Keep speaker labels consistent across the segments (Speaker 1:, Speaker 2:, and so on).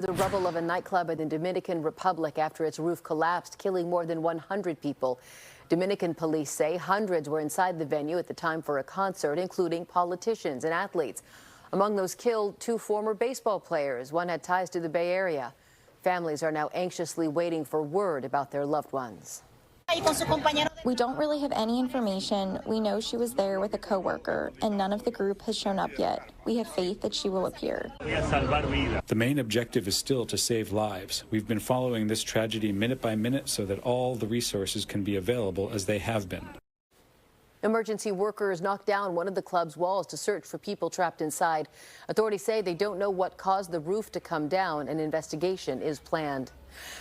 Speaker 1: The rubble of a nightclub in the Dominican Republic after its roof collapsed, killing more than 100 people. Dominican police say hundreds were inside the venue at the time for a concert, including politicians and athletes. Among those killed, 2 former baseball players. One had ties to the Bay Area. Families are now anxiously waiting for word about their loved ones.
Speaker 2: We don't really have any information. We know she was there with a coworker, and none of the group has shown up yet. We have faith that she will appear.
Speaker 3: The main objective is still to save lives. We've been following this tragedy minute by minute so that all the resources can be available as they have been.
Speaker 1: Emergency workers knocked down one of the club's walls to search for people trapped inside. Authorities say they don't know what caused the roof to come down. An investigation is planned.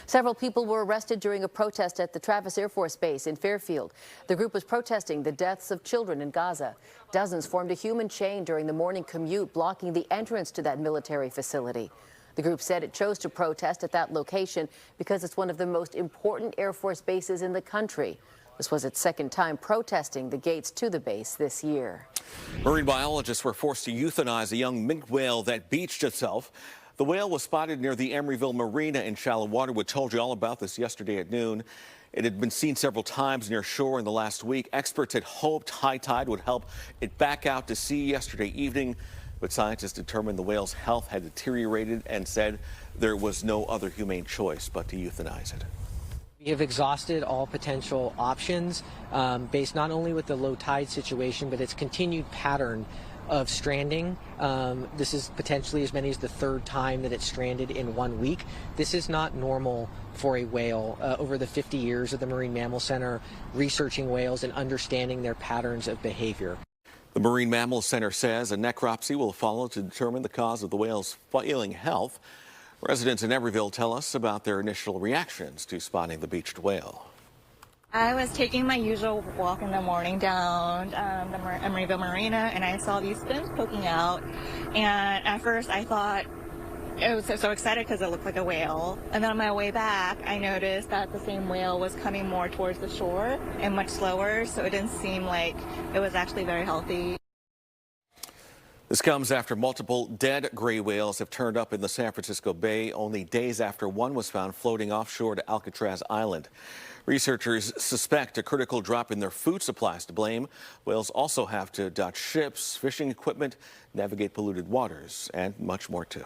Speaker 1: Several people were arrested during a protest at the Travis Air Force Base in Fairfield. The group was protesting the deaths of children in Gaza. Dozens formed a human chain during the morning commute, blocking the entrance to that military facility. The group said it chose to protest at that location because it's one of the most important Air Force bases in the country. This was its second time protesting the gates to the base this year.
Speaker 4: Marine biologists were forced to euthanize a young minke whale that beached itself. The whale was spotted near the Emeryville Marina in shallow water. We told you all about this yesterday at noon. It had been seen several times near shore in the last week. Experts had hoped high tide would help it back out to sea yesterday evening, but scientists determined the whale's health had deteriorated and said there was no other humane choice but to euthanize it.
Speaker 5: We have exhausted all potential options based not only with the low tide situation, but its continued pattern of stranding. This is potentially as many as the 3rd time that it's stranded in 1 week. This is not normal for a whale. Over the 50 years of the Marine Mammal Center researching whales and understanding their patterns of behavior.
Speaker 4: The Marine Mammal Center says a necropsy will follow to determine the cause of the whale's failing health. Residents in Emeryville tell us about their initial reactions to spotting the beached whale.
Speaker 6: I was taking my usual walk in the morning down the Emeryville Marina, and I saw these fins poking out. And at first I thought, I was so excited because it looked like a whale. And then on my way back, I noticed that the same whale was coming more towards the shore and much slower, so it didn't seem like it was actually very healthy.
Speaker 4: This comes after multiple dead gray whales have turned up in the San Francisco Bay only days after one was found floating offshore to Alcatraz Island. Researchers suspect a critical drop in their food supplies to blame. Whales also have to dodge ships, fishing equipment, navigate polluted waters, and much more too.